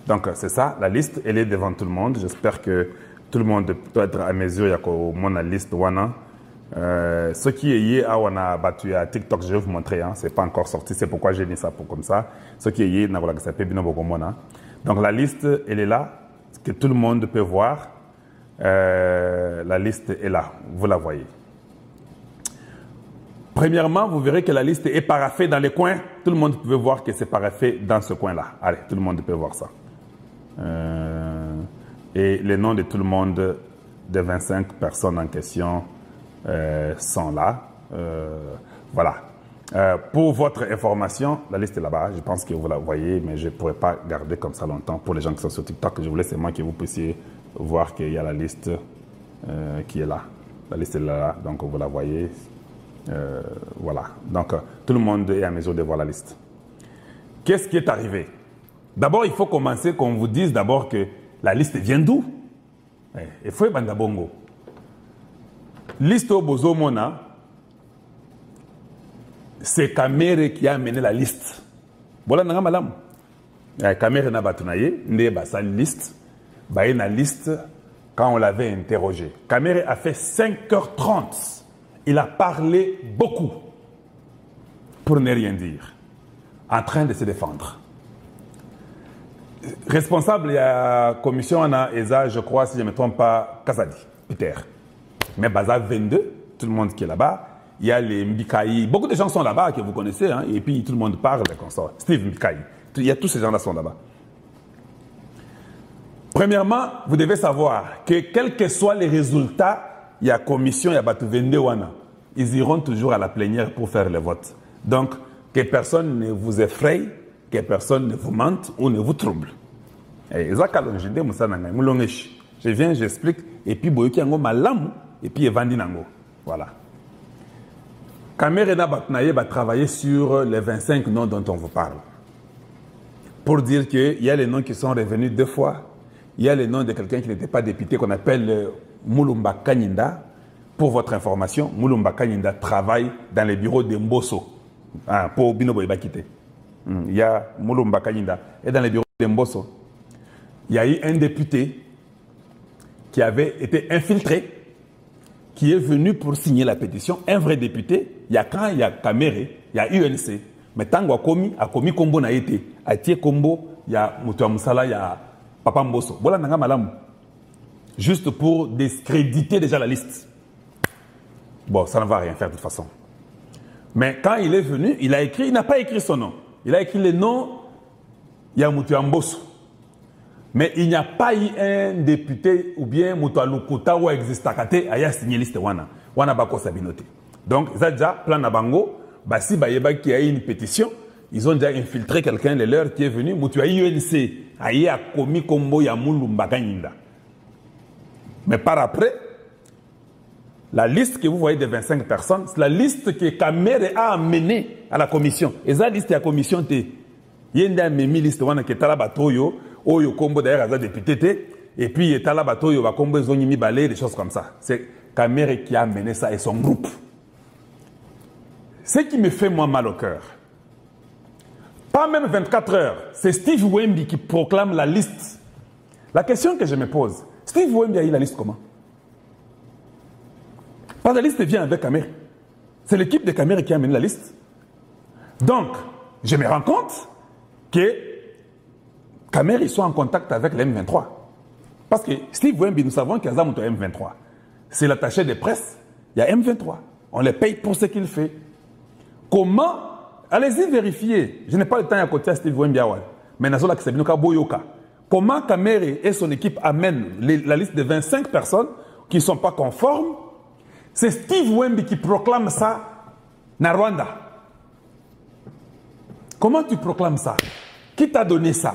Donc, c'est ça, la liste, elle est devant tout le monde. J'espère que tout le monde peut être à mesure. Il y a mon liste. Ce qui est hier, on a battu à TikTok, je vais vous montrer. Hein, c'est pas encore sorti, c'est pourquoi j'ai mis ça pour comme ça. Ce qui est hier, donc, la liste, elle est là, que tout le monde peut voir. La liste est là, vous la voyez. Premièrement, vous verrez que la liste est paraphée dans les coins. Tout le monde peut voir que c'est paraphé dans ce coin-là. Allez, tout le monde peut voir ça. Et les noms de tout le monde, des 25 personnes en question, sont là. Voilà. Pour votre information, la liste est là-bas. Je pense que vous la voyez, mais je ne pourrais pas garder comme ça longtemps. Pour les gens qui sont sur TikTok, je voulais seulement que vous puissiez voir qu'il y a la liste qui est là. La liste est là, donc vous la voyez. Voilà. Donc, tout le monde est à mesure de voir la liste. Qu'est-ce qui est arrivé? D'abord, il faut commencer qu'on vous dise d'abord que la liste vient d'où? Il faut banda bongo. Liste au Bozomona, c'est Kamere qui a amené la liste. Voilà, n'a malam. Kamere n'a pas tourné, n'est pas sa liste. Bah, une liste quand on l'avait interrogé. Kamere a fait 5h30. Il a parlé beaucoup pour ne rien dire, en train de se défendre. Responsable, il y a commission, on a ESA, je crois, si je ne me trompe pas, Kasadi, Peter. Mais Baza 22, tout le monde qui est là-bas. Il y a les Mbikaï, beaucoup de gens sont là-bas que vous connaissez, hein, et puis tout le monde parle comme ça. Steve Mbikaï, il y a tous ces gens-là sont là-bas. Premièrement, vous devez savoir que quels que soient les résultats, il y a commission, il y a Batu 22 Wana. Ils iront toujours à la plénière pour faire le vote. Donc, que personne ne vous effraie, que personne ne vous mente ou ne vous trouble. Je viens, j'explique, et puis Boyoki Ango Malamu, et puis Evandi Nango. Voilà. Kamere Nabatnaye va travailler sur les 25 noms dont on vous parle. Pour dire qu'il y a les noms qui sont revenus 2 fois. Il y a les noms de quelqu'un qui n'était pas député, qu'on appelle Moulumba Kanyinda. Pour votre information, Moulumba Kanyinda travaille dans les bureaux de Mbosso. Pour Binobo Ibakite. Il y a Moulumba Kanyinda. Et dans les bureaux de Mbosso, il y a eu un député qui avait été infiltré, qui est venu pour signer la pétition. Un vrai député. Il y a quand il y a Kamere, il y a UNC. Mais Tango a commis Kombo n'a été. A Tie Kombo, il y a Moutoua Moussala, il y a Papa Mbosso. Voilà Nanga Malam. Juste pour discréditer déjà la liste. Bon, ça ne va rien faire de toute façon. Mais quand il est venu, il a écrit, il n'a pas écrit son nom. Il a écrit le nom Yamoutou Mbosso. Mais il n'y a pas eu un député ou bien Moutoua Lukuta ou Existakate à signer liste Wana. Wana Bako Sabinote. Donc, ça déjà, plan Nabango, Bassi Bayeba qui a eu une pétition, ils ont déjà infiltré quelqu'un de leur qui est venu. Moutoua UNC a commis Kombo Yamoulou Mbakanyinda. Mais par après, la liste que vous voyez de 25 personnes, c'est la liste que Kamere a amenée à la commission. Et cette liste de la commission, il y a une liste qui est à la batoyo, Oyo Kombo d'ailleurs, député, et puis il est à la batoyo, Kombo Zonimi Balé, des choses comme ça. C'est Kamere qui a amené ça et son groupe. Ce qui me fait moi mal au cœur, pas même 24 heures, c'est Steve Wemby qui proclame la liste. La question que je me pose, Steve Wemby a eu la liste comment? Parce que la liste vient avec Kamere. C'est l'équipe de Kamere qui a amené la liste. Donc, je me rends compte que Kamere, ils sont en contact avec le M23. Parce que Steve Wemby, nous savons qu'il y a un M23. C'est l'attaché de presse, il y a M23. On les paye pour ce qu'il fait. Comment? Allez-y vérifier. Je n'ai pas le temps à côté à Steve Wemby. Mais Nazola Kisabinoka Boyoka. Comment Kamere et son équipe amènent la liste de 25 personnes qui ne sont pas conformes? C'est Steve Wemby qui proclame ça na Rwanda. Comment tu proclames ça? Qui t'a donné ça?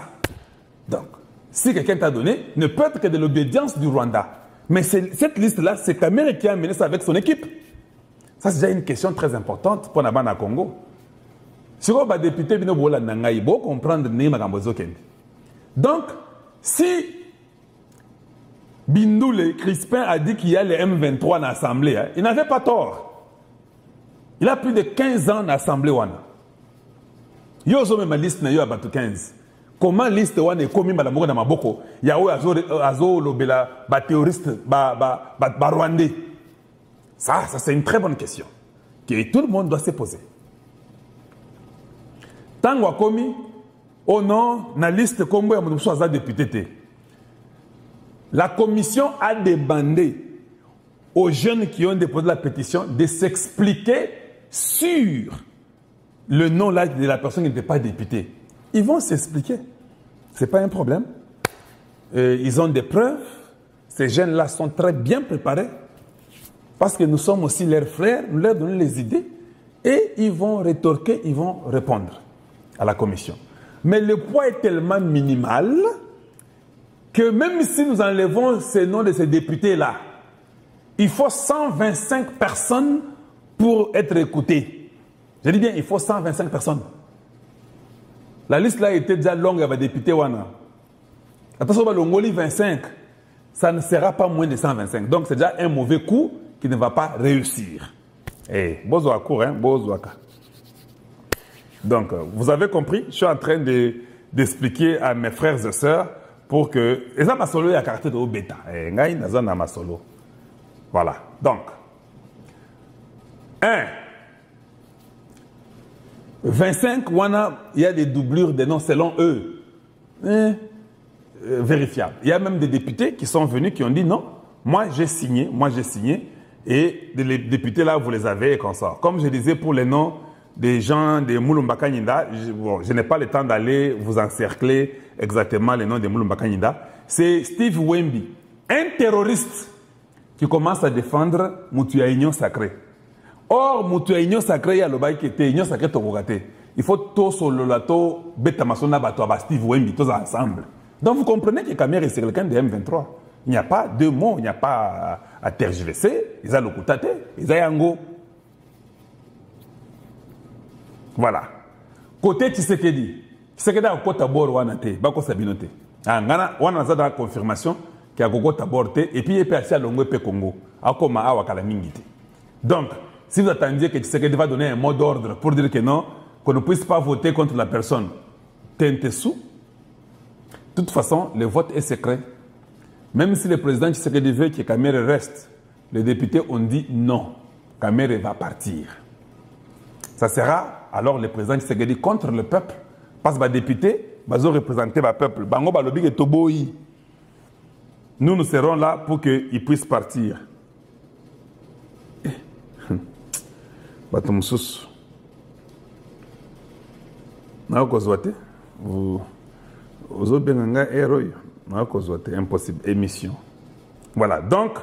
Donc, si quelqu'un t'a donné, ne peut être que de l'obédience du Rwanda. Mais cette liste-là, c'est Kamere qui a amené ça avec son équipe. Ça, c'est déjà une question très importante pour Nabana Congo. Si vous êtes député, vous pouvez comprendre. Donc, si Bindoule Crispin a dit qu'il y a les M23 dans l'Assemblée, il n'avait pas tort. Il a plus de 15 ans dans l'Assemblée. Il y a ma liste, il y a 15. Comment liste wana est commis dans maboko? Il y a azo lobela ba terroriste ba rwandais. Ça c'est une très bonne question que tout le monde doit se poser. Tango commis au nom na liste combo ya monuso aza député. La commission a demandé aux jeunes qui ont déposé la pétition de s'expliquer sur le nom là de la personne qui n'était pas députée. Ils vont s'expliquer. Ce n'est pas un problème. Ils ont des preuves. Ces jeunes-là sont très bien préparés. Parce que nous sommes aussi leurs frères. Nous leur donnons les idées. Et ils vont rétorquer, ils vont répondre à la commission. Mais le poids est tellement minimal que même si nous enlevons ces noms de ces députés-là, il faut 125 personnes pour être écoutées. Je dis bien, il faut 125 personnes. La liste là était déjà longue avec des députés wana. Attention, le Ngoli 25, ça ne sera pas moins de 125. Donc c'est déjà un mauvais coup qui ne va pas réussir. Eh, bozo court, hein, bozo. Donc vous avez compris, je suis en train d'expliquer à mes frères et sœurs pour que et ça masolo ya caractère de bêta. Eh, ngai nazana masolo. Voilà. Donc 1 25, il y a des doublures de noms selon eux. Vérifiables. Il y a même des députés qui sont venus qui ont dit non, moi j'ai signé, et les députés là, vous les avez et comme ça. Comme je disais pour les noms des gens de Mulumbaka Nyinda, je n'ai pas le temps d'aller vous encercler exactement les noms de Mulumbaka Nyinda. C'est Steve Wemby, un terroriste qui commence à défendre Mutuya Union Sacrée. Or, Mutuya Union Sacrée, il y a le bail qui était Union Sacrée Tokogate. Il faut tout sur le lato, Betamasona, Batoaba, Steve Wemby, tous ensemble. Donc vous comprenez que Kamere, c'est quelqu'un de M23. Il n'y a pas deux mots, il n'y a pas à tergiverser. Ils ont le Koutate, ils ont Yango. Voilà. Côté Tshisekedi. Tshisekedi a Kota Bor Wanate, Bako Sabinote. On a la confirmation qu'il y a Kota Borte, et puis il est passé à Longwe Pe Congo. Akoma Awakala Mingite. Donc, si vous attendiez que Tshisekedi va donner un mot d'ordre pour dire que non, qu'on ne puisse pas voter contre la personne, Tentessou, de toute façon, le vote est secret. Même si le président Tshisekedi veut que Kamere reste, les députés ont dit non, Kamere va partir. Ça sera alors le président Tshisekedi contre le peuple, parce que les députés vont représenter le peuple. Bango balobi ke toboyi. Nous serons là pour qu'ils puissent partir. Batumsus. Vous avez un héros. Impossible. Émission. Voilà. Donc,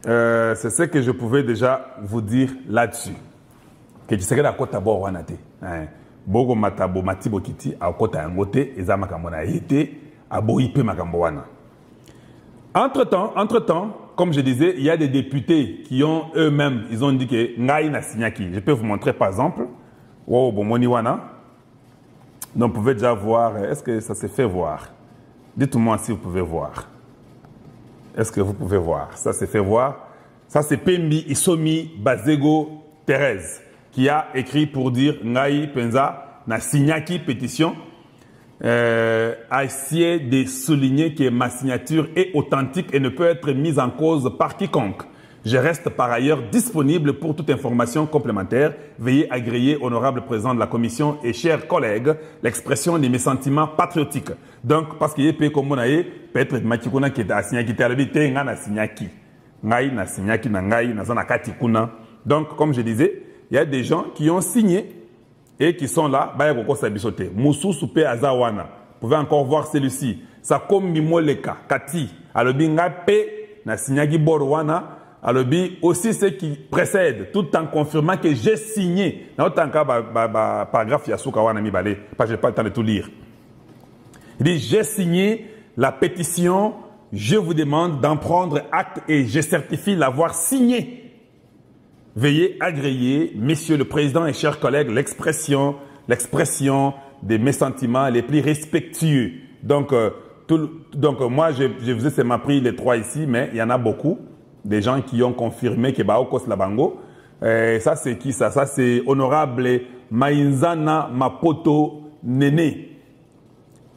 c'est ce que je pouvais déjà vous dire là-dessus. Que tu sais que la côte à bord, on a été. Bogo matabo matibo kiti à côte à ngote et zamakamona été à boipe makamboana. Entre-temps, comme je disais, il y a des députés qui ont eux-mêmes, ils ont dit que ngai na signaki. Je peux vous montrer par exemple. Wow, bon moniwana. Donc vous pouvez déjà voir. Est-ce que ça s'est fait voir? Dites-moi si vous pouvez voir. Est-ce que vous pouvez voir? Ça s'est fait voir. Ça c'est Pembi Isomi Bazego Thérèse qui a écrit pour dire Ngai Penza na signaki pétition a essayé de souligner que ma signature est authentique et ne peut être mise en cause par quiconque. Je reste par ailleurs disponible pour toute information complémentaire. Veuillez agréer, honorable président de la commission et chers collègues, l'expression de mes sentiments patriotiques. Donc, parce qu'il y a pays comme Monaye, peut-être Matikuna qui est à Signaki, qui est à Signaki. Ngai na Signaki, na Ngai, na Zanakati Kuna. Donc, comme je disais, il y a des gens qui ont signé et qui sont là. Moussou Soupe Azawana. Vous pouvez encore voir celui-ci. Sakom Mimoleka, Kati, Alobinga P, na Signaki Borwana. Alors, aussi ceux qui précèdent, tout en confirmant que j'ai signé. Dans autant cas, paragraphe Yasuka Wana Mibale, parce que je n'ai pas le temps de tout lire. Il dit, j'ai signé la pétition, je vous demande d'en prendre acte et je certifie l'avoir signé. Veuillez agréer, Monsieur le Président et chers collègues, l'expression de mes sentiments les plus respectueux. Donc moi, je vous ai pris les trois ici, mais il y en a beaucoup. Des gens qui ont confirmé que Baokos Labango. Ça, c'est qui ça? Ça, c'est honorable Maïnzana Mapoto Nene.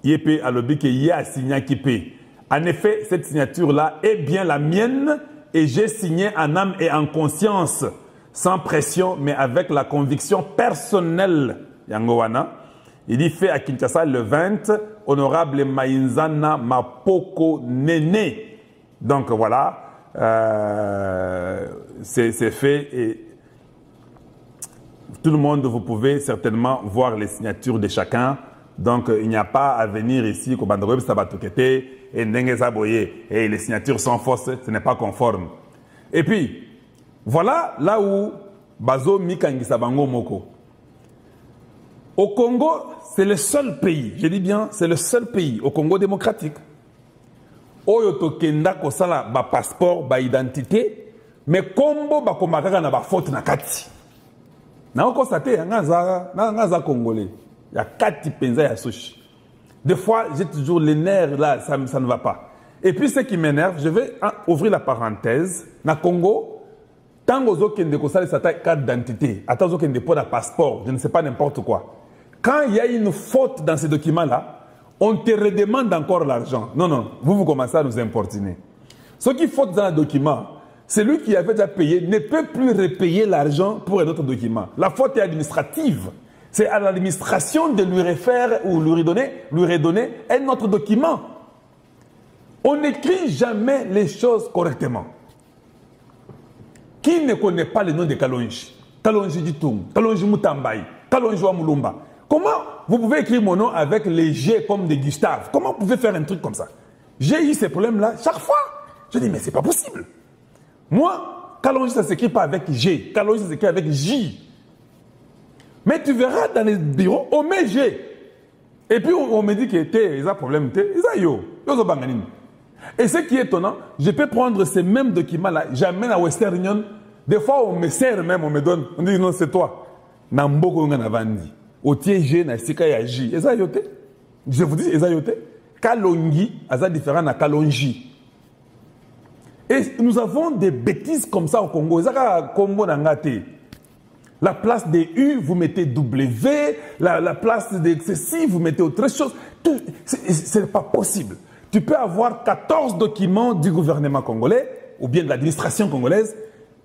Yépé a lobby que y a signé Kipé. En effet, cette signature-là est bien la mienne et j'ai signé en âme et en conscience, sans pression, mais avec la conviction personnelle. Yangowana. Il dit fait à Kinshasa le 20, honorable Maïnzana Mapoko Nene. Donc voilà, c'est fait et tout le monde, vous pouvez certainement voir les signatures de chacun. Donc il n'y a pas à venir ici, et les signatures sont fausses, ce n'est pas conforme. Et puis, voilà là où Bazo Mikangisa Bango Moko. Au Congo, c'est le seul pays, je dis bien, c'est le seul pays au Congo démocratique. Oyoto kenda kosala ba passeport, ba identité, mais kombo ba komakaka na ba faute na kati. Na okosate ngaza congolais. Il y a 4 penza ya sushi. Des fois, j'ai toujours les nerfs là, ça ne va pas. Et puis ce qui m'énerve, je vais ouvrir la parenthèse. Na Congo, tant aux autres qui kosala sa carte d'identité, attends aux autres qui pour un passeport, je ne sais pas n'importe quoi. Quand il y a une faute dans ces documents-là, on te redemande encore l'argent. Non, non, vous commencez à nous importuner. Ce qui faute dans le document, celui qui avait déjà payé ne peut plus repayer l'argent pour un autre document. La faute est administrative. C'est à l'administration de lui refaire ou lui redonner un autre document. On n'écrit jamais les choses correctement. Qui ne connaît pas le nom de Kalonji? Kalonji Ditung, Kalonji Mutambaï, Kalonji Wamulumba. Comment vous pouvez écrire mon nom avec les G comme de Gustave? Comment vous pouvez faire un truc comme ça? J'ai eu ces problèmes-là chaque fois. Je dis, mais c'est pas possible. Moi, Kalonji, ça ne s'écrit pas avec G. Kalonji, ça s'écrit avec J. Mais tu verras dans les bureaux, on met G. Et puis on me dit que ils ont problème, ils ont Et ce qui est étonnant, je peux prendre ces mêmes documents-là, j'amène à Western Union. Des fois, on me sert même, on me donne, on dit non, c'est toi. Namboko Nganavandi. Au G, na Sika ya J. Je vous dis, Ezayote. Kalongi, c'est différent de Kalonji. Et nous avons des bêtises comme ça au Congo. La place des U, vous mettez W. La place de ceci, vous mettez autre chose. Ce n'est pas possible. Tu peux avoir 14 documents du gouvernement congolais ou bien de l'administration congolaise.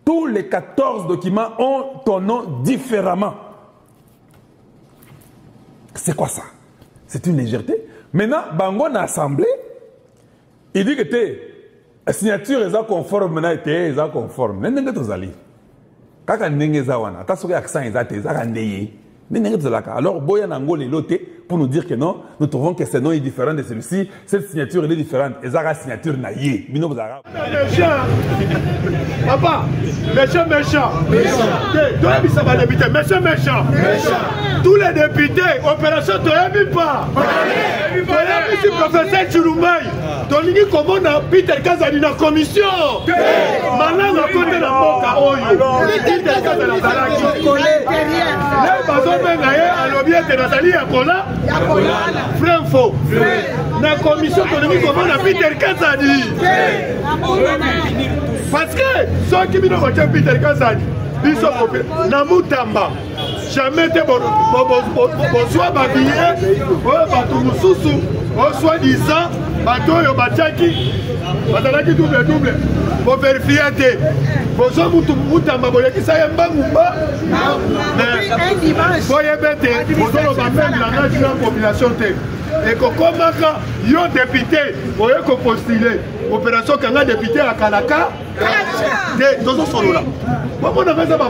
Tous les 14 documents ont ton nom différemment. C'est quoi ça? C'est une légèreté. Maintenant, Bango dans l'Assemblée, il dit que la signature est conforme, maintenant est conforme. Alors, Boya Nangol est loté pour nous dire que non, nous trouvons que ce nom est différent de celui-ci, cette signature elle est différente. Et ça, la signature naïe. Méchant, papa, méchant. Méchant. Tous les députés, opération Toyabi pas. Toyabi, c'est professeur Chirumbaï. Tolini commande à Peter Kazani dans la commission. Maintenant, on a côté la boca Oyo. Peter Kazani dans la commission. Là, bazo bengaye alobiete Nathalie Yakola. Frère faux. Dans la commission, Tolini commande à Peter Kazani. Parce que ceux qui viennent voter Peter Kazani, ils sont dans Moutamba. Jamais été soit babillé, soit disant, bateau bataki, batalaki double. Pour vérifier, pour ça, Moutamba, qui ça y est, Mbangumba. Mais, voyez bête, pour ça, on va faire la nationale population. Et que comme il y a député, vous voyez qu'on postule opération quand a député à Kalaka, dans ce solo là. Moi, on a fait ça, la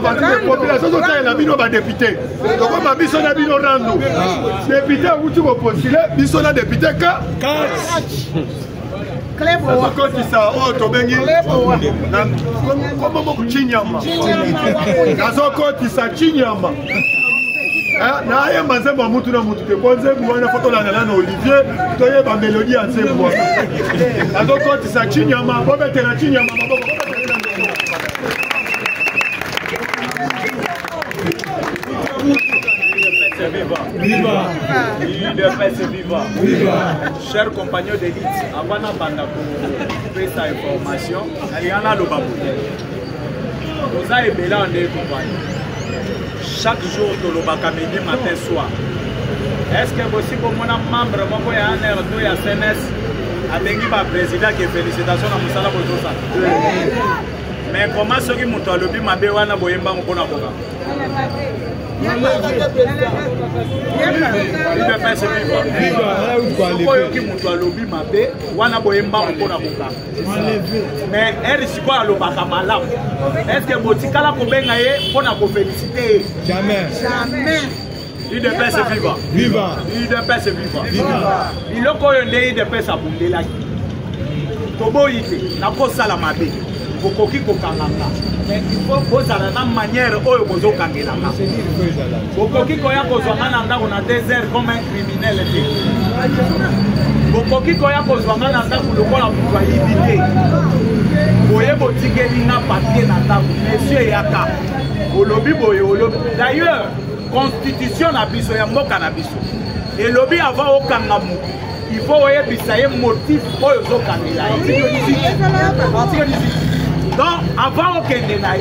population de la ville va député. Donc, on a mis son habit au rando. Député, où tu vas postuler, mis son député, quand il s'est autobéni, comme on chinyama. Quand il s'est chinyama. Na ya mazembo mutu na mutu te bonze mwana foto la na Olivier to ye ba mélodie en zembo azoko tisa chinyama bobete na chinyama maboko Viva! Chers compagnons d'élite, avant de faire cette information, il y a un lobabo. Nous avons belé en compagnie. Chaque jour, de l'obaka midi, matin, soir. Est-ce que aussi pour mon membre, moi, il y a un R2, il y a CNS, avec le président qui félicitations à Moussala Bozosa. Mais comment ceux qui m'ont dit que je suis un peu de mais elle est quoi le bacamala? Est-ce que Botikala Kobenga pour la féliciter? Jamais. Jamais. Il de paix c'est vivant. Vivant. Il de paix c'est vivant. Vivant. Il a connu de paix à Bundela. Tobo yite, na ko sala mabe. Bokoki ko kanganga. Mais il faut poser la manière oyo bozo kangelanga. Bokoki ko ya ko zwanga na on a 2 heures comme un criminel. Bokoki ko ya ko zwanga na ndako lokola pour éviter. Boye botikeli na papier na ndako. Monsieur Yaka. Olobi boye olobi. D'ailleurs, constitution na biso ya mboka na biso. Et lobi avant au kangamu. Il faut voir un motif pour les autres candidats. Donc, avant au Kenya,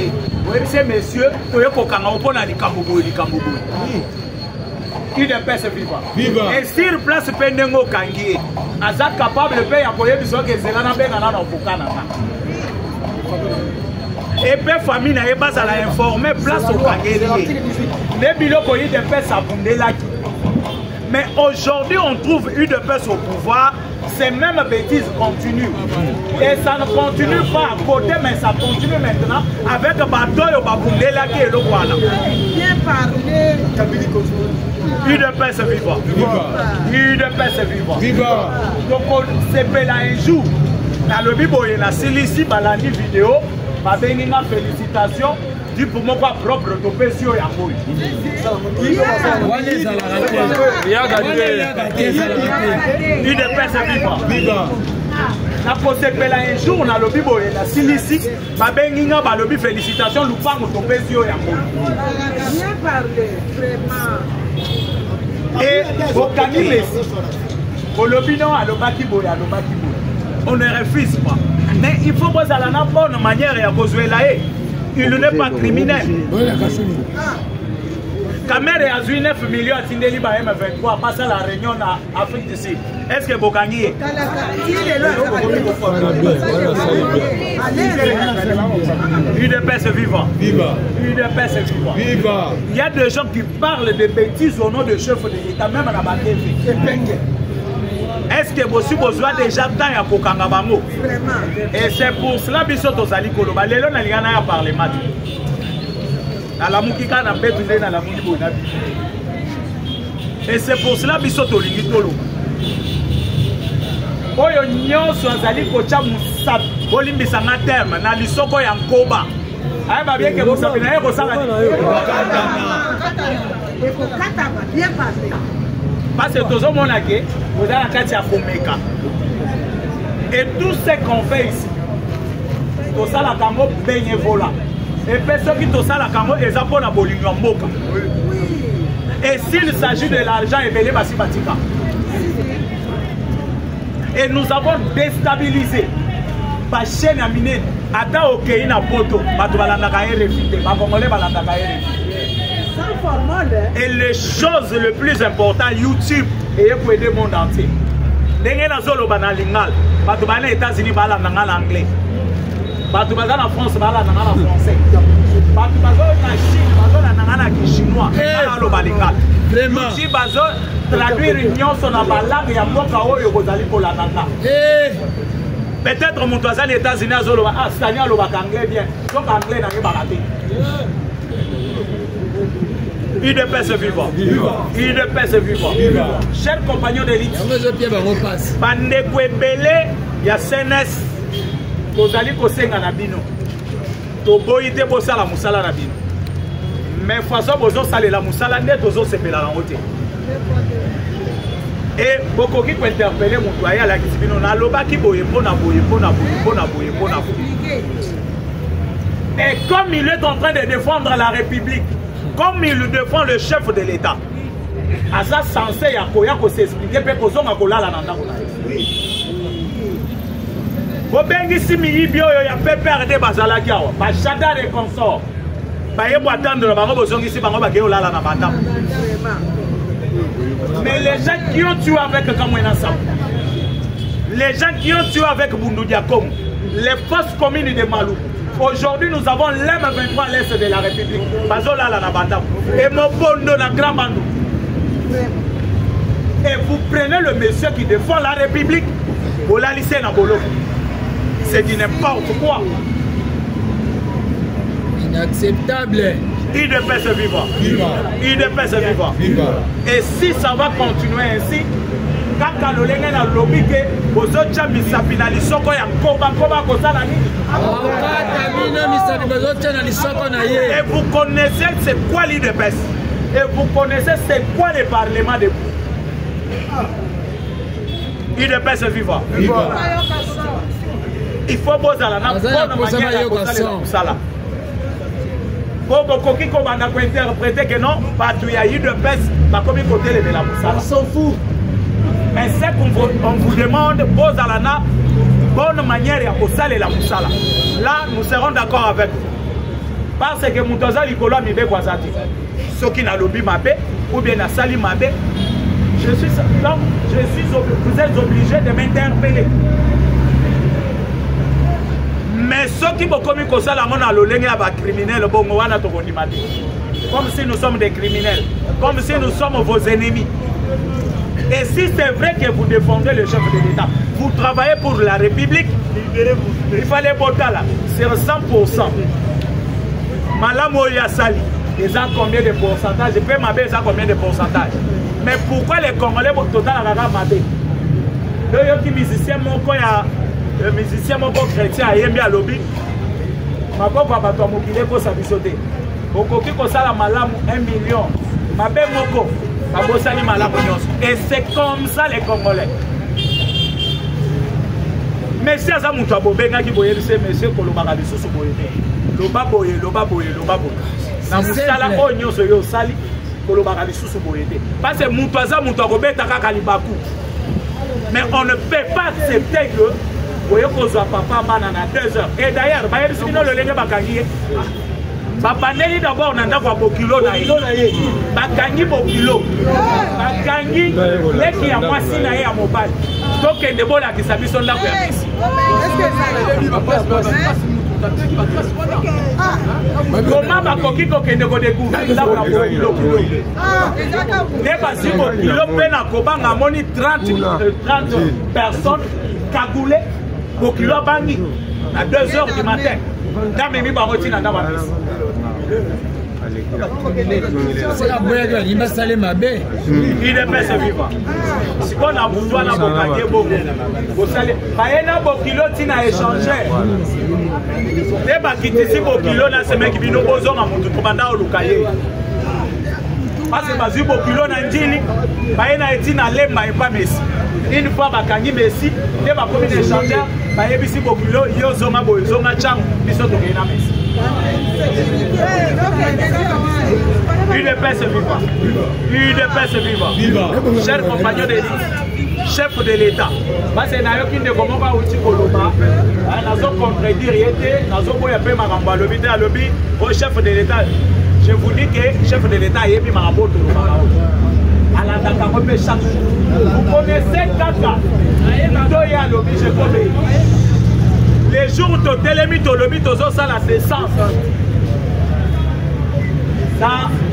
ces messieurs, il faut qu'on ait des Kamboubou. Qui ne peut se vivre. Et sur place, Pendengo Kangi, Azak capable de payer à Koye Bissot que c'est là dans le Canada. Et puis, famille n'a pas à la informer, place au Kangi. Les bilans Koye de paix s'abonder là. Mais aujourd'hui, on trouve UDPS au pouvoir, ces mêmes bêtises continuent. Et ça ne continue pas à côté, mais ça continue maintenant avec Batoyo Baboundela qui est le voilà. Bien parlé. UDPS vivant. UDPS vivant. Donc, c'est là un jour. Dans le Bible, il y a la Cilicie, Balani vidéo, Babenina, félicitations. Pour moi propre d'opération et amour. Il ne peut se vivre. La procédure un jour, on a le Bible et la Cilicie, Babenginga, Balobi, félicitations, Loupang, d'opération et amour. Bien parlé, vraiment. Et au Kanilé, au Lobino, à l'Obakibo, à l'Obakibo, on ne refuse pas. Mais il faut que ça ait une bonne manière et à cause de la haie. Il n'est pas criminel. Kamer a 9 millions à Tindeli M23, passe à la réunion en Afrique du Sud. Est-ce que Bokangi est UDPS vivant. UDPS vivant. Il y a des gens qui parlent de bêtises au nom de chef de l'État, même à la bataille. Est-ce que vous avez besoin déjà de temps à Kokanga Bango? Et c'est pour cela que nous allons Koloba. Les gens n'ont pas parlé. Et c'est pour cela que nous allons Koloba. Oyo nyonso azali kocha musap bolimbisa na terme na lisoko ya nkoba. Aye ba bien que vous savez na ko sala. Bien passé. Parce que tout le monde a dit, vous avez la carte à Fomeka. Et tout ce qu'on fait ici, tout ça la Congo bénévolat. Et personne qui tout ça la Congo est à la Bolivie Moka. Et s'il s'agit de l'argent, il va y Batika. Et nous avons déstabilisé la chaîne à miner. Attends, ok, il y a un poteau. Et les choses les plus importantes, YouTube et pour aider le monde entier. Dans les États-Unis, en anglais. En France, en français. En Chine, en chinois. YouTube traduire une sur la langue et peut-être mon voisin des États-Unis a anglais bien. Donc anglais n'a pas raté. UDPS vivant. UDPS vivant. Chers compagnons d'élite, Bandeko Ebele, il y a CNS, Kozali Kosenga Nabino, Toboïte Bosala Moussala Nabino. Mais façon Bozo Salé la Moussala net Ozo Sepela la route. Et beaucoup qui peut interpeller mon doyen à la Kisbino, on a l'oba qui boye, et comme il est en train de défendre la République, comme il défend le chef de l'État, à ça censé s'expliquer, peut qu'on a collé la nanda. Vous bengi si mi bio ya pe perdre bazala kiawa, ba chada de consort. Ba yebo attendre ba ngo bozongi si ba ngo ba ke olala na bata. Mais les gens qui ont tué avec Kamwena Sam, les gens qui ont tué avec Bundu Diakom, les forces communes de Malou, aujourd'hui nous avons l'M23 à l'est de la République, Bazola la Nabanda, et Mobondo na Grand Bandou. Et vous prenez le monsieur qui défend la République, vous la lissez dans Bolo. C'est du n'importe quoi. Inacceptable. IDPS vivant. IDPS vivant. Et si ça va continuer ainsi, quand le lenge na lobby que bozocha misapi na lisoko ya koba kosala nini? Et vous connaissez c'est quoi l'IDPS? Et vous connaissez c'est quoi le Parlement de IDPS vivant. Il faut poser la bonne pour beaucoup qui commandent à interpréter que non, pas de IDPS, pas comme côté de la Moussala. On s'en fout. Mais c'est qu'on vous demande, pose à la bonne manière à Moussala et la Moussala. Là, nous serons d'accord avec vous. Parce que Moutoza Likolo a mis des Kwazati. Ceux qui n'ont lobby mabé, ou bien n'a sali mabé, vous êtes obligés de m'interpeller. Mais ceux qui ont commis comme ça, la monnaie à l'olène et criminels, comme si nous sommes des criminels, comme si nous sommes vos ennemis. Et si c'est vrai que vous défendez le chef de l'État, vous travaillez pour la République, il fallait voter là, c'est 100%. Malamo Yassali, ils ont combien de pourcentage? Je peux m'abeiller, ils ont combien de pourcentage? Mais pourquoi les Congolais vont total à la mabé? Les musiciens, le musicien chrétien a yembi à lobby. Ma papa va toi mokile ko sabisote. Okoki ko sala malamu 1 million. Ma be moko ba bosani malamu nyonso. Et c'est comme ça les Congolais. Monsieur aza mutu abobenga ki boye bise monsieur kolobaka bisusu boye. Loba boye. Na musala o nyonso yo sali kolobaka bisusu boye. Parce que mutu aza mutu akobeta kaka libaku. Mais on ne peut pas accepter que vous avez papa banana 2 heures. Et d'ailleurs, si vous avez le bakangi, bakangi d'abord on a bokilo na ye. Bakangi bokilo. Bakangi les qui a moi si na ye à mobile. Donc il debo la qui s'habille son là pour ici. Comment bakoki kokende ko découvrir là pour bokilo. Ne pas si bokilo pena kobanga moni 30 personnes cagoulées. Bokilo bangi à 2 heures du matin. Dame mi bamoti na ndaba bisi. C'est la boîte de l'imba salé mabé. Il est pas vivant. Si on a besoin na bokake boko. Bo salé. Baena bokilo tina échanger. Te ba kitisi bokilo na semaine ki bino bozo na mutu komanda olukaye. Parce que bazu bokilo na njili baena etina lemba e pas Messi. Une fois bakangi Messi, te ba komi d'échanger. Bayebisi bokilo yo zonga boy zonga chang biso to gena Messi. UDPS vivant. Chers compagnons de lutte, chef de l'État. Parce que nayo kinde comment va uti koloba, nazo contredire yete, nazo boya pe maramba lobby à lobby au chef de l'État. Je vous dis que chef de l'État yebi marabo to loba. Vous connaissez Kaka, les jours où tu as ça la décence. La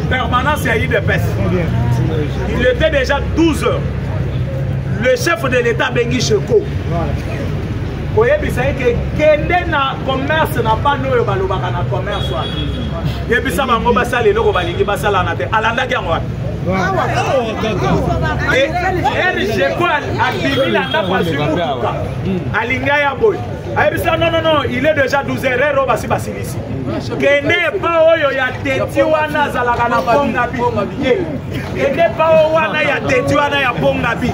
permanence il y a eu des baisses. Il était déjà 12 heures. Le chef de l'État Bengi Cheko. Vous voyez, que Kende na commerce n'a pas nous balobaka na commerce. Et puis ça va me passer les locaux balingi basala na te. Alanda kiangwa. Et j'ai quoi à Bibi Landa Pasuka Alinga ya boy. Non, il est déjà 12 heures basi basilisi. Kende pa oyo ya teti wana zalaka na ponga bi. Kende pa wana ya teti wana ya ponga bi.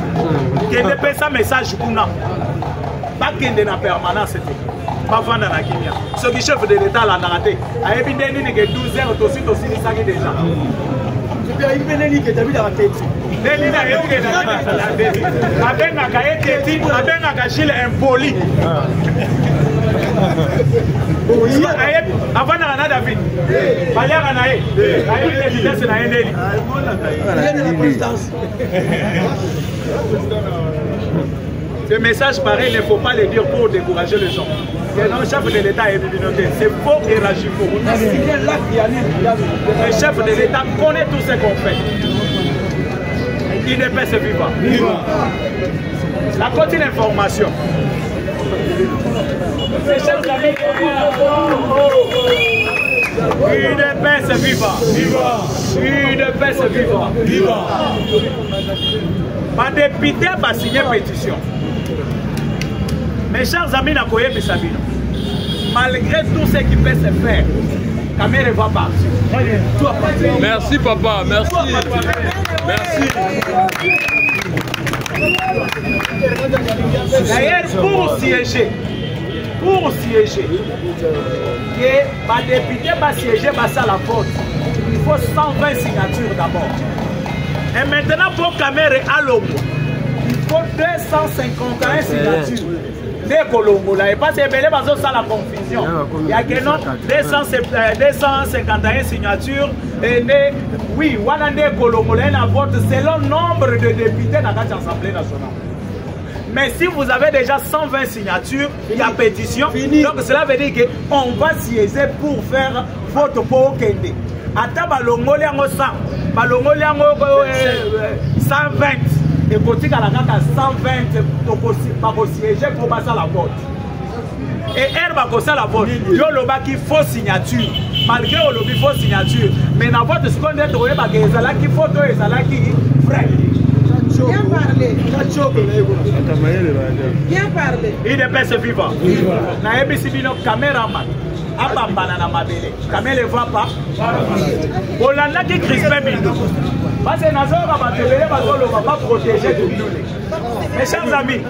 Kende pesa message kuna. Pas kende na permanence te. Pas vendre na kimia. Ce qui chef de l'État là na raté. A ebi ndeni ni ke 12 heures to sili déjà. Il venait que David a tête. Abenga ka Gilles impoli. Avant na David. Bayara na ye. Aye vitesse na endeli. Ce message pareil, il ne faut pas le dire pour décourager les gens. Le chef de l'État est communauté. C'est faux et ragifaux. Le chef de l'État connaît tout ce qu'on fait. Il ne peut se vivre. La continue information. Les chefs d'amis. Il ne peut se vivre. Il ne peut se vivre. Ma député va signer pétition. Mes chers amis, malgré tout ce qui peut se faire, Kamere va partir. Merci papa, merci. Merci. D'ailleurs, pour siéger, que ma député va siéger à la faute, il faut 120 signatures d'abord. Et maintenant, pour Kamere à l'homme, il faut 251 signatures. Dès Colombo, là, et pas c'est belé parce que ça la confusion. Il y a que non 251 signatures et oui, Wanande Colombo, là, un vote selon le nombre de députés dans l'Assemblée nationale. Mais si vous avez déjà 120 signatures, il y a pétition. Donc cela veut dire qu'on va siéger pour faire vote pour Kende. Ata balongoli yango 100, balongoli yango 120. Et côté à la carte à 120 pour siéger pour passer la vote. Et elle va passer la vote. Il y a qui faut signature. Malgré le lobby faut signature. Mais dans votre seconde, il y a qui photo et qui vrai. Bien parlé. Bien parlé. Il ne peut se vivre. Na ebisi bino caméraman. Abambana na mabele. Caméra ne voit pas. Olanda qui crispé bino. Parce que Nazora va te va protéger Bindoulé. Mes chers amis,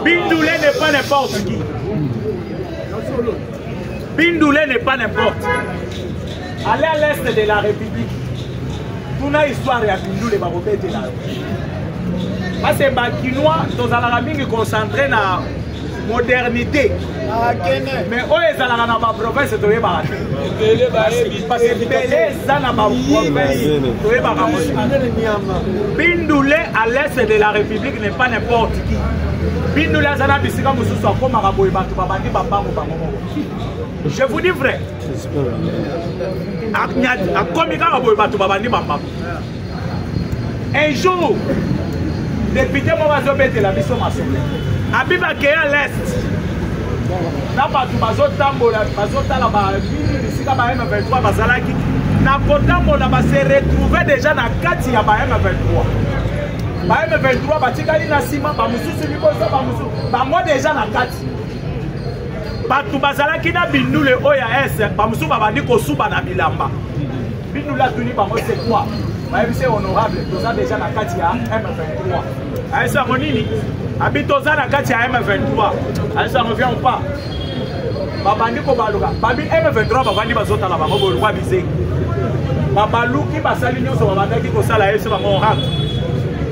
Bindoulé n'est pas n'importe qui. Bindoulé n'est pas n'importe. Allez à l'est de la République. Pour une histoire de Bindoulé va remettre là. Parce que les Bakinois, nous allons concentrés dans la modernité. Mais eux, ils sont dans la province de Toyeba. Parce que Belé, ils sont dans la province de Toyeba. Bindoulé à l'est de la République n'est pas n'importe qui. Bindoulé, ils sont dans la je vous dis vrai. Un jour, député Morazobete la mission maçonnerie. Abiba qui est à l'est. Là, M23 Bazalaki. Na se retrouver déjà dans 4 ya M23. M23 batikali na sima ba mususu liboso ba mususu. Ba moi déjà na 4. Batu Bazalaki na Bindoulé oya S ba mususu ba bandi ko suba na bilamba. Bindoulé tuni ba moi c'est quoi? C'est honorable, tout ça déjà dans 4 ya M23. Aïe ça monini. Habite aux ans dans 4 ya M23. Aïe ça revient ou pas? Babandi ko baluka. Babi M23 babandi bazota la bango bolwa bisé. Babaluki basali nyoso babandaki ko sala yeso ba honorable.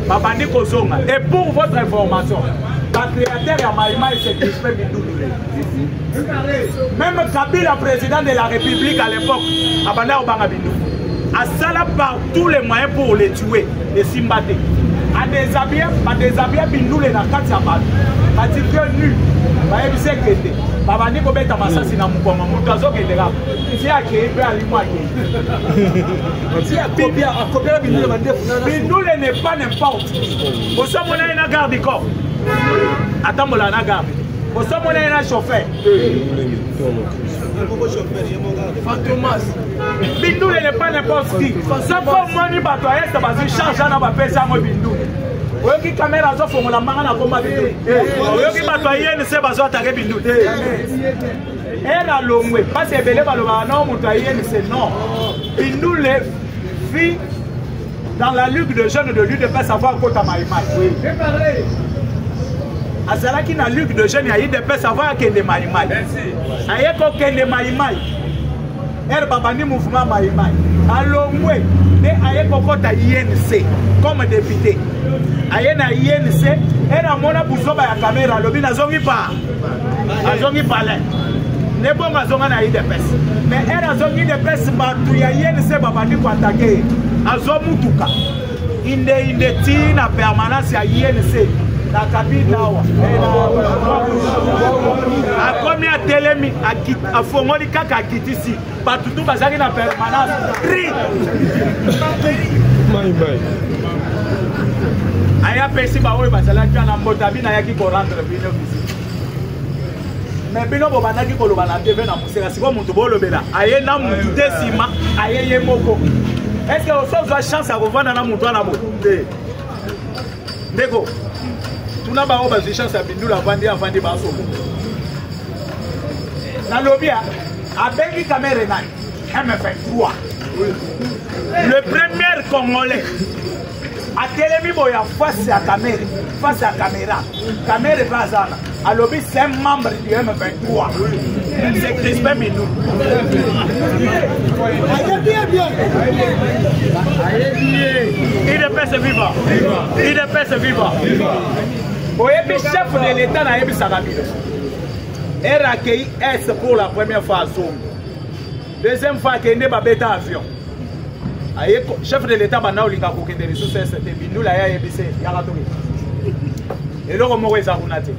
Babandi ko zonga. Et pour votre information, la créateur ya Maïmaï c'est Crispin Bindoulé. Même Kabila, président de la République à l'époque, Abanda Obanga Bindoulé. A Sala par tous les moyens pour les tuer, les Simbaté. A déshabiller Bindoulé dans 4 sabbats. A dit que nu, a évité que était. Babani Kobeta Massassi n'a pas mon gazo qui est là. Si à qui est à l'image. Si à copier Bindoulé n'est pas n'importe. Au sommet, on a une garde du corps. Attends, on a une garde. Au sommet, on a un chauffeur. Fantomas. Bindoulé n'est pas n'importe qui. Ça pour moi, il va être parce que charge à la paix à moi Bindoulé. Vous avez une caméra à fond, la main à combat. Vous avez une bataille, ne sait pas attaquer Bindoulé. Elle a l'ombre. Parce que Belé va le voir, non, c'est non. Bindoulé vit dans la lutte de jeunes de lui de pas savoir quoi ta Maïmaï. Oui. Azalaki na lutte de jeunes, il y a eu des personnes savoir qu'il y a des Maïmaï. Il y a des Maïmaï. Elle va bannir le mouvement Maïmaï. Alors, moi, il y a INC comme député. Il y a INC, elle a mon abouzo à la caméra, le bin a zongi pas. azongi palais. Nebongo azonga na IDPS. Mais elle azongi IDPS batu ya INC babandi ko attaquer. Azomutuka. Inde ti na permanence ya INC na kabila wa. A combien telemi a fongoli kaka kitisi. Batu tu bazaki na permanence. Aya pesi ba oyo bazala kana mbota bina yaki ko rendre bino visite. Mais bino bo banaki ko loba na TV na museka siko muntu bo lobela. Aye na muntu desima, aye ye moko. Est-ce que vous avez chance à revoir dans la montagne na bo? Ndeko. Tuna ba oba chance à bindu la vandi avandi ba so. Na lobia abengi caméra nani? M23. Le premier Congolais a télémi boya face à caméra. Caméra bazana. A lobby c'est un membre du M23. C'est Crispin Minou. IDPS viva. IDPS viva. Oyebi chef de l'État na yebi Sarabino. Elle accueilli S pour la première fois à Zone. Deuxième fois qu'il y a un avion. Chef de l'État bana olinga ko kende ressources c'était binula ya yebise ya ratori. Et le romo eza kunate.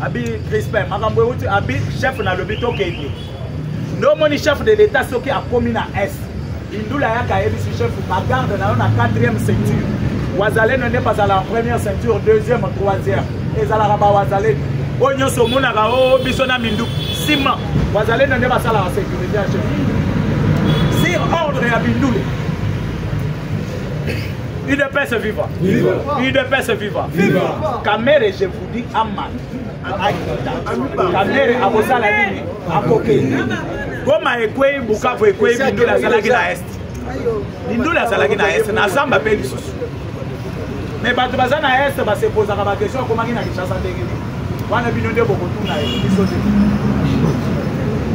Abi Crispin makambo uti abi chef na lobito kende. No moni chef de l'État soki a komi na S. Bindula ya ka yebise chef bagarde na 4e ceinture. Wazaleno ne pas à la première ceinture, deuxième, troisième. Ezala raba wazaleno. Onyo somona ga o bisona mindu. Sima wazaleno ne pas à la sécurité à chef. Sir ordre ya bindule. IDPS viva. IDPS viva. Kamere, je vous dis, Aman. Kamere, à vos salariés, à Koké. Comme à Ekwe, Bukavu Ekwe, Bindula Salagi na Est. Bindula Salagi na Est, na Zamba Pélissus. Mais Batubaza na Est, se pose la question comment il a une chasse à déguer. Wana Binonde Bokotou na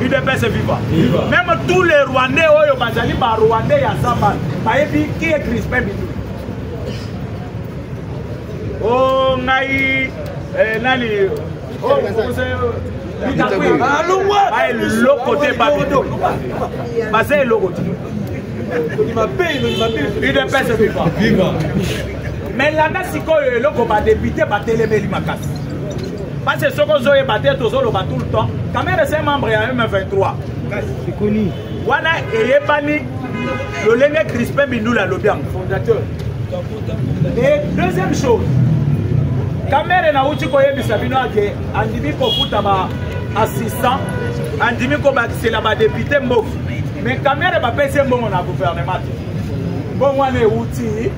IDPS viva. Même tous les Rwandais, Oyo Bazali, Rwandais, ya Zamba, qui est Crispin Bindula. Oh, ngai, nani, oh, le côté babito. Basé le côté. Il ne pèse viva. Mais là, si le côté va débuter, va téléméli ma casse. Parce que ce qu'on a battu tout le temps. Quand même, c'est membre à M23. C'est connu. Wana et Ebani, le Lengue Crispin Bindula Lobiam, fondateur. Et deuxième chose, Kamere na uchi koyebi sabino ake andimi ko futa ba assistant andimi ko ba c'est la ba député mbof mais Kamere ba pese mbongo na gouvernement mbongo ane uti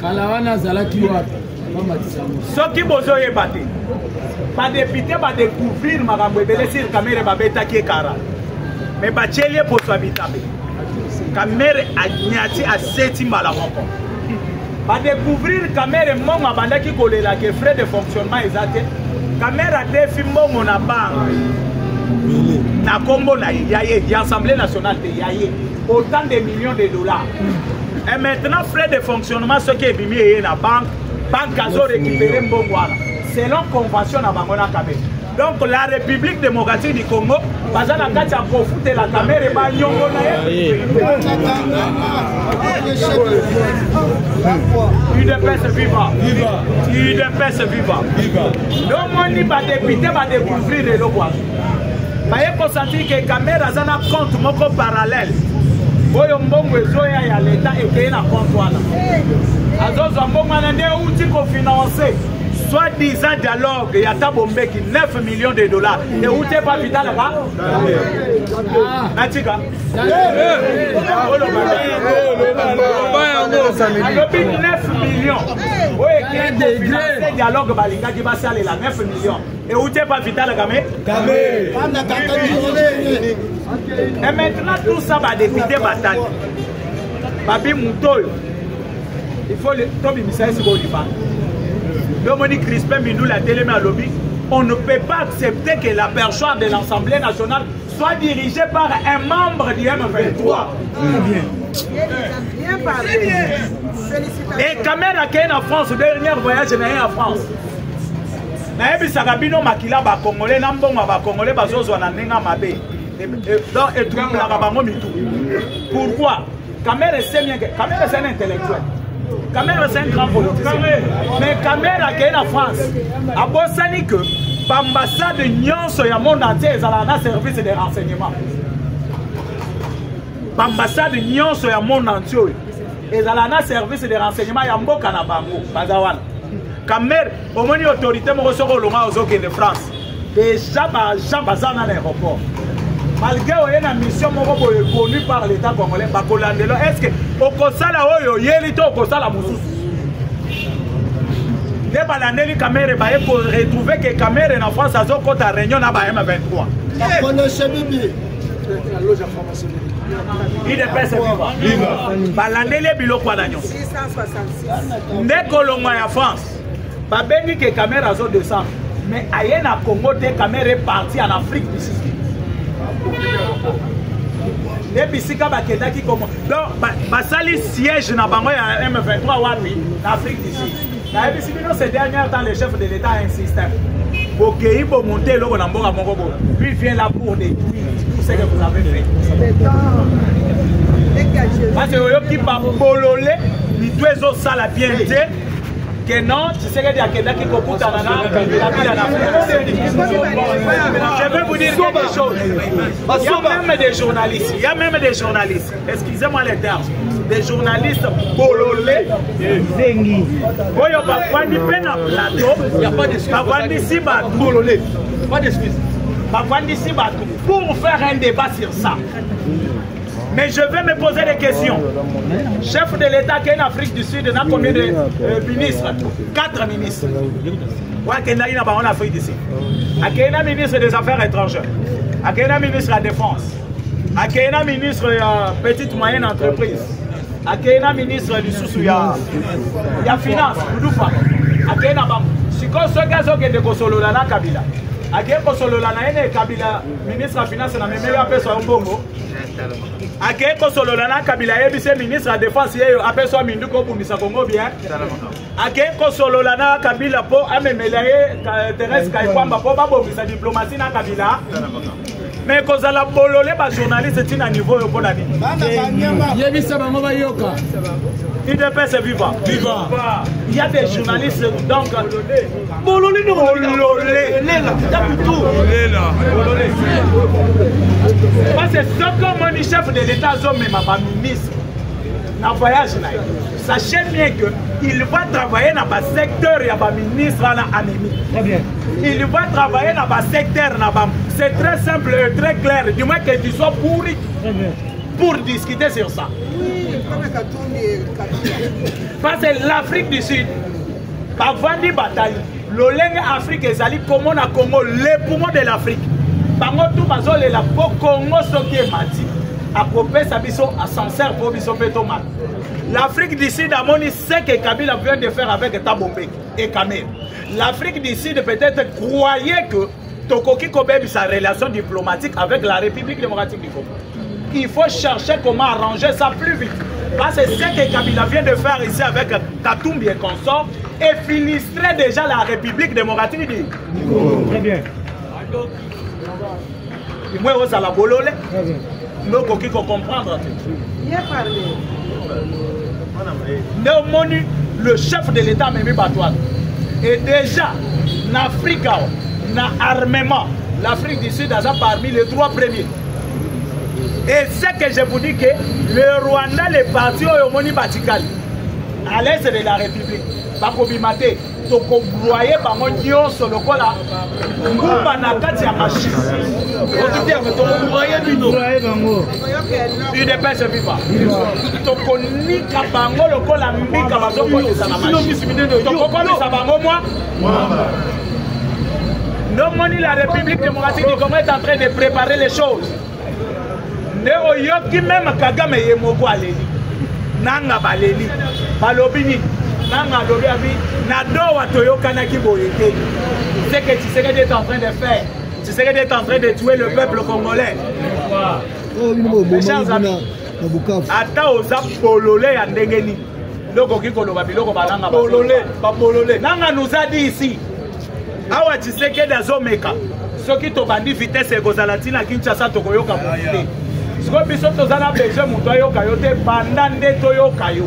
kala wana zalaki wapi mama tisango soki bozo yebate ba député ba découvrir makambo ebele sur Kamere ba beta ki kara mais ba chelie pour so habitabe Kamere anyati a seti mala moko. Va découvrir Kamere mon abanda qui colle la que frais de fonctionnement exact. Kamere défi mon na banque. Na combo na yaye, l'Assemblée nationale de yaye autant de millions de dollars. Et maintenant frais de fonctionnement ce qui est bimé na banque a récupéré mbongwana. Selon convention na bangona Kamere. Donc la République démocratique du Congo, bazana kati a profité la Kamere ba nyongo na ye. UDPS viva. UDPS viva. Donc on va député va découvrir le lois. Baye consentir que Kamere azana compte moko parallèle. Boyo mbongo ezoya ya l'État et na compte wana. Azozo mbongo na nde uti ko financer. Soit-disant dialogue, il y a Tabombé qui 9 millions de dollars. Et où t'es pas vital là-bas? Natika. 9 millions. Oui, qui est dialogue Balinga qui va saler là, 9 millions. Et où t'es pas vital là-bas? Et maintenant, tout ça va dépider bataille. Babi Moutoy. Il faut le Tobi Misaï Sibolifa. Dominique Crispin Bindula télémé à lobby, on ne peut pas accepter que la personne de l'Assemblée nationale soit dirigée par un membre du M23. Bien parlé. Et Kamere a en France, dernier voyage en France. nayebisaka bino makila bakongole na mbongo bakongole bazozwa na ndenge mabe donc etroublaka bango mitu. Pourquoi? Kamere sait bien que Kamere c'est un intellectuel. Kamere c'est un grand politicien. Mais Kamere a gagné la France. A bosani que l'ambassade nyonso ya monde entier ezala na service de renseignement. L'ambassade nyonso ya monde entier ezala na service de renseignement ya mboka na bango bazawana. Kamere omoni autorité moko soko longa ozokende France. Déjà ba baza na l'aéroport. Malgré une mission connue par l'État congolais, est-ce que au Kosala Oyo, Yelito au Kosala Moussous? Dès que Kamere va retrouver que Kamere en France a une réunion à M23. Il est prêt à vivre. Balandele biloko d'agnon. 666. Dès que l'on est en France, Babeni que Kamere a 200. Mais ailleurs na Congo, Kamere est parti en Afrique du Sud. Les bisika bakendaki comment donc basali siège na bango ya M23 wapi en Afrique du Sud. Na bisika ces derniers temps le chef de l'État insiste. Bokei bo monter loko na mboka moko bo. Lui vient là pour détruire tout ce que vous avez fait. Parce que yo ki pa bololé ni twezo sala bien té que non, tu sais qu'il y a quelqu'un qui compte à la je veux vous dire quelque chose. Il y a même des journalistes. Excusez-moi les termes. Des journalistes bololés. Zengi. Boyo Bafwani peine en plateau. Il n'y a pas d'excuse. Bafwani si bololé. Pas d'excuse. Bafwani si pour faire un débat sur ça. Mais je vais me poser des questions. Chef de l'État qui est en Afrique du Sud, il y a combien de ministres? 4 ministres. Il y a en Afrique du Sud. Il y a un ministre des Affaires étrangères. Il y a un ministre de la Défense. Il y a un ministre de petite moyenne entreprise. Il y a un ministre du Soussou. Il y a Finance. Il y a un si ce gars qui est de Kosololana Kabila. Il y a un Kabila, ministre de la Finance, il y a un ministre Bongo. Akeko Sololana Kabila ebise ministre de la Défense yeyo apeso minduko bumisa Congo bien. Akeko Sololana Kabila po amemelaye Thérèse Kaikwamba po babomisa diplomatie na Kabila. Mais kozala bololé ba journaliste tina niveau yo pona nini. Yebisa bango ba yoka. IDPS est vivant. Il y a des journalistes donc bololé no bololé lela tout bololé. Parce que ce comme le chef de l'État même ma ministre na voyage là. Sachez bien que il va travailler dans le secteur et le ministre à l'ennemi. Il va travailler dans le secteur. C'est très simple et très clair. Du moins que tu sois pour discuter sur ça. Parce que l'Afrique du Sud, avant de bataille, l'Oleng Afrique est allé comme on a Congo, les poumons de l'Afrique. Par contre, tout le monde est là pour Congo, ce qui est mati. À couper sa biso à Sancerre pour biso pétomat. L'Afrique du Sud a moni ce que Kabila vient de faire avec Tabombek et Kamel. L'Afrique du Sud peut-être croyait que Tokoki Kobe sa relation diplomatique avec la République démocratique du Congo. Il faut chercher comment arranger ça plus vite. Parce que ce que Kabila vient de faire ici avec Katumbi et consort et filistrer déjà la République démocratique du Congo. Très bien. Et moi, vous allez bololé. Nous pouvons comprendre. Bien parlé. Néomoni, le chef de l'État Mimi Batouane. Et déjà, en Afrique, dans l'armement, l'Afrique du Sud a parmi les 3 premiers. Et c'est que je vous dis que le Rwanda, les partis au Moni Batikali, à l'est de la République, Bakobimate, Tokobroye, Bamonio, Solokola, Moubanakati à Machi. Il n'est pas ce vivant. Tokonika Bango, le col à Mika, Bazoko, les Sanamachi. Tokokolo, ça va moi. Non, Moni, la République démocratique du Congo est en train de préparer les choses. Néo Yoki, même Kagame Yemoko Aleli. Nanga Baleli. Balobini. Nanga Lobiabi. Nado Watoyo Kanaki Boyete. C'est que tu sais que tu es en train de faire. Tu sais que tu es en train de tuer le peuple congolais. Mes chers amis. Ata Oza Pololé à Ndengeni. Loko Kiko Lobabi, Loko Balanga. Pololé. Nanga nous a dit ici. awa Tshisekedi azomeka soki tobandi vitesse ekozala ntina Kinshasa tokoyoka mote siko biso tozala besoin moto ayoka yo te banda nde toyoka yo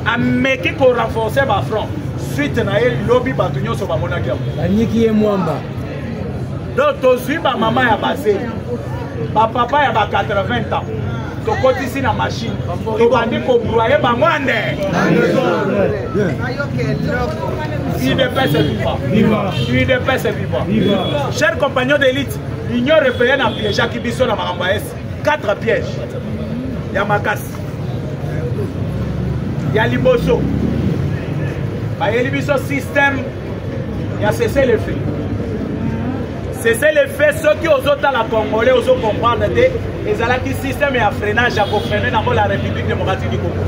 ameki korenforce bafront suite na ye lobi bato nyonso bamonaki yango banyiki ye mwamba donc tozwi bamama ya base bapapa ya ba 80 ans tokotisi na machine tobandi kobroye bangwande UDPS viva UDPS viva chers compagnons d'élite l'Union européenne a piégeaki biso na makambo ya esi 4 pièges ya makasi ya liboso bayeli biso système ya cessez le feu cessez le feu soki ozotala congolais ozocomprendre te ezalaki système ya freinage ya kofrene nango la République démocratique du Congo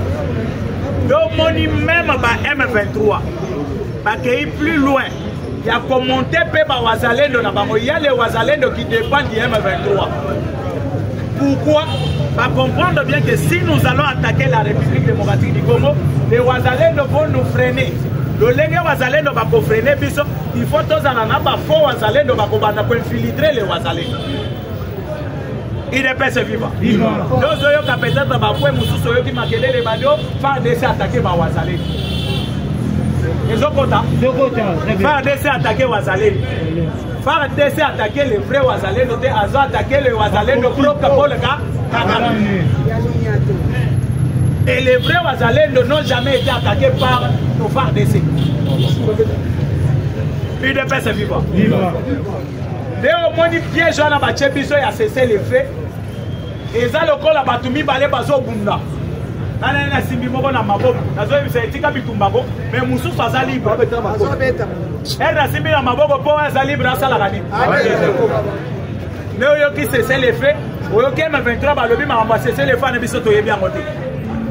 domoni même ba M23 bakei plus loin ya komonte mpe bawazalendo na bango ya les wazalendo qui dépendent du M23 pourquoi va comprendre bien que si nous allons attaquer la République démocratique du Congo les wazalendo vont nous freiner lolenge wazalendo bakofrene biso il faut tozala na bafo wazalendo bakobanda koinfiltrer les wazalendo UDPS viva tozoyoka peut-être bafwe mosusu oyoki makelele badio FARDC attaquer bawazalendo ezokota FARDC attaquer wazalendo FARDC attaquer les vrais wazalendo te azo attaquer les wazalendo propre pour le Kagame. Et les vrais wazalendo n'ont jamais été attaqués par nos FARDC. UDPS viva. Dès au moins du piège on a battu biso ya cessé les faits. Et ça le col a battu balé bazo bunda. Nana simbi moko na maboko. Nazo bisa etika bitumbako mais mususu aza libre. Elle a simbi na maboko po aza libre asala kani. Mais oyo ki cessé les faits. Oyo ki M23 balobi ma cessé les faits na biso to yebi angote.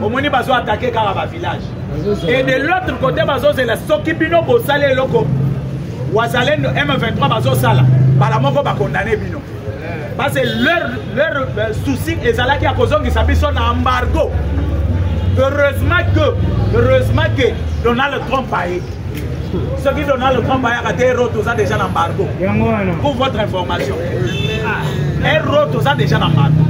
Omoni bazo attaquer kaka ba village. Et de l'autre côté bazo c'est la soki bino bo salé loko. Wazalendo M23 bazo sala. Bala moko ba condamner bino. Parce que leur souci ezalaki a kozongisa biso na embargo. Heureusement que Donald Trump a eu. Ce qui Donald Trump a été tous a déjà en embargo. Pour votre information. Tous a déjà en embargo.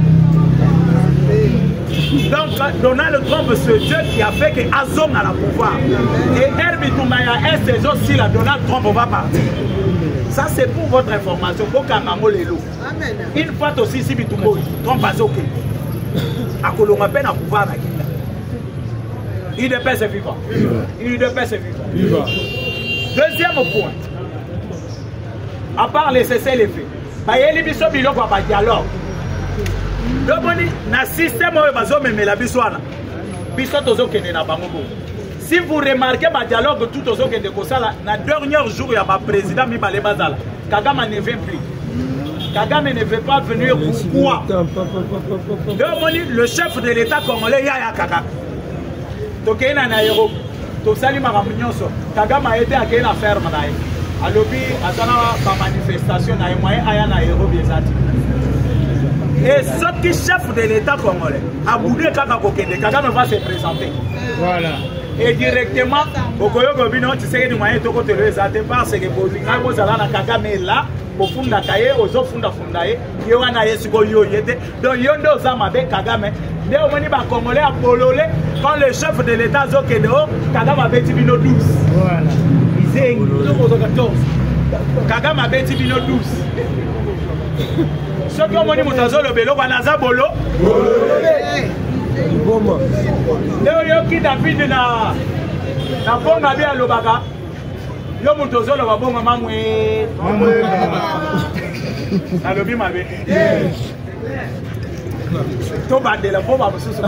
Donc Donald Trump, ce Dieu qui a fait que Azom a le pouvoir. Et Herbie Toumaya est aussi la Donald Trump va partir. Ça c'est pour votre information. Une fois aussi si Bitumbo, Trump a ok. À Colomba peine à pouvoir avec UDPS vivant. UDPS vivant. Deuxième point. À part les cessez les faits. Bayeli biso biloko ba dialogue. Donc na système oyo bazomemela biso wana. Biso tozokende na bango. Si vous remarquez le dialogue tout aux autres de Kosala, na dernier jour il y a un président Mibale Bazala. Kagame ne vient plus. Kagame ne veut pas venir pourquoi? Le chef de l'État congolais Yaya Kagame. Toké na Nairobi. Tosali Maramunyoso. Kagame a été à la ferme naï. À l'obi, à la manifestation naï moyen à Nairobi ezati. Et ce qui chef de l'État congolais, a boudé Kagame va se présenter. Voilà. Et directement, au Koyoko Bino, tu sais que du moyen de côté le Zate parce que Bolinga Bozala Kagame est là, au fond de la cahier, aux autres fonds de Fundae, Yoana Yesugo Yoyete, donc Yondo Zamabe Kagame, dès au Moniba Congolais à Pololé, quand le chef de l'État Zokedo, Kagame a Betty Bino 12. Voilà. Il sait 14. Kagame a Betty Bino 12. Ce qui ont moni Moutazo le Belo, Wanaza Bolo. Yo ki David na bonga bien lobaka yo mutozo lo babonga mamwe alobi mabe to bandela po ba mususu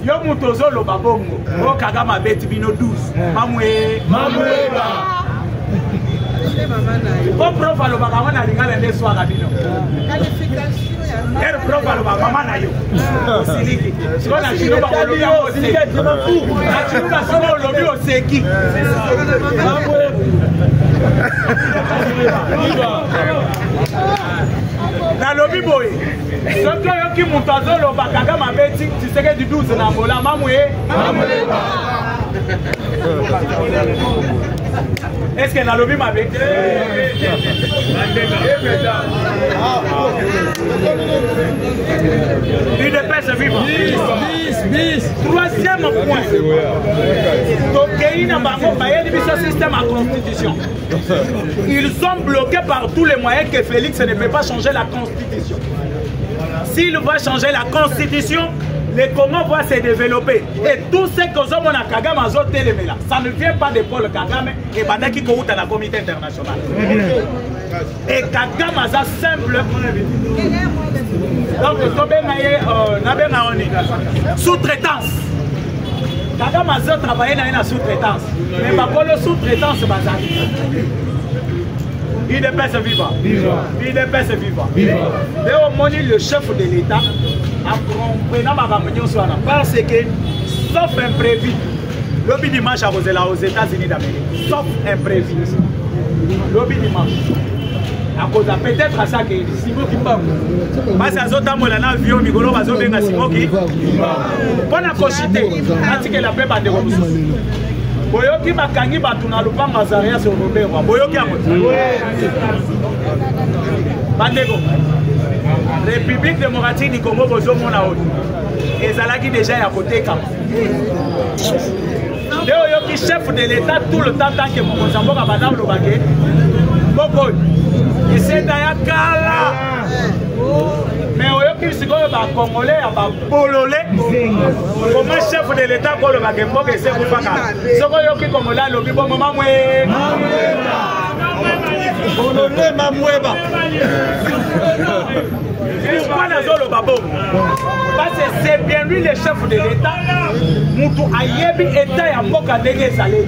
yo mutozo lo babongo o Kagame beti bino 12 mamwe po prof alobaka wana lingala nde swaka bino er prof alobaka mama na yo osiliki siko na chino ba olobi oseki na chino na siko olobi oseki na lobi boye soki oyoki moto azoloba Kagame abeti Tshisekedi 12 na mbola mamwe Est-ce qu'elle a lobby ma bête? UDPS vivant. Troisième point. Système à constitution. Ils sont bloqués par tous les moyens que Félix ne peut pas changer la constitution. S'il va changer la constitution, les Congos vont se développer. Et tout ce que nous avons à Kagame, ça ne vient pas de Paul Kagame et Badaki Kouta dans la communauté internationale. Et Kagame a ça simple. Donc, sous-traitance. Kagame a travaillé dans la sous-traitance. Mais pour la sous-traitance, c'est UDPS vivant. UDPS vivant. Et au moins, le chef de l'État a compris parce que, sauf imprévu, lobby dimanche à Rosella aux États-Unis d'Amérique, sauf imprévu, lobby dimanche. À cause de peut-être à ça que Simo qui parle. Parce que les autres ont un avion, Migolo va se faire Simo qui. Pour la cogiter, on que la paix va déroger. Boyoki bakangi batuna lupa mazaria sur Robert. Boyoki a Bandego. République démocratique du Congo bozo mona o. Ezalaki déjà à côté kam. Boyoki chef de l'État tout le temps tant que mon Zambo ka madame Lobake. Boko. Et c'est d'ailleurs kala. Mais oyoki sikoyo ba congolais ba bololé comment chef de l'état ko le ba gembo ke se ku faka soko yoki congolais lobi bo mama mwe bololé mamweba pourquoi na zolo babo parce que c'est bien lui le chef de l'état mutu ayebi état ya mboka ndenge ezali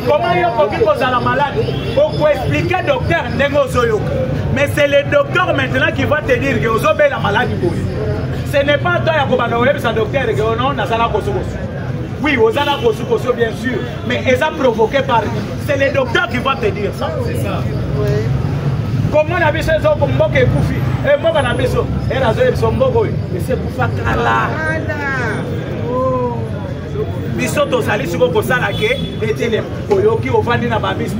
comment yokoki kozala malade pour expliquer docteur ndenge ozoyoka. Mais c'est le docteur maintenant qui va te dire que vous avez la maladie. Ce n'est pas toi qui va te dire docteur que non, oui, vous avez la bien sûr, mais ils ont provoqué par lui. C'est le docteur qui va te dire ça. C'est ça. Comment on a vu ces hommes comme Moké Koufi et Moké Nabiso et Razoé Sombogo, mais c'est pour faire Kala. Bisoto sali siko ko sala ke etele koyoki ovandi na babis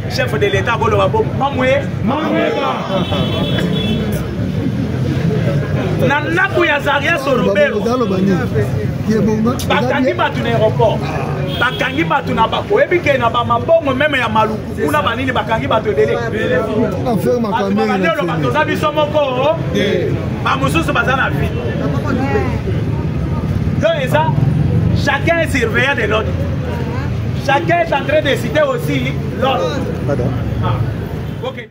chef de l'état ko lo babo mamwe na naku ya Zaria Sorobero bakangi batu na aéroport bakangi batu na bako ebike na ba mabongo meme ya maluku kuna banini bakangi batu dele affaire bato za biso moko ba mususu bazana vie donc ça chacun est surveillant de l'autre. Chacun est en train de citer aussi l'autre. Ah, ok.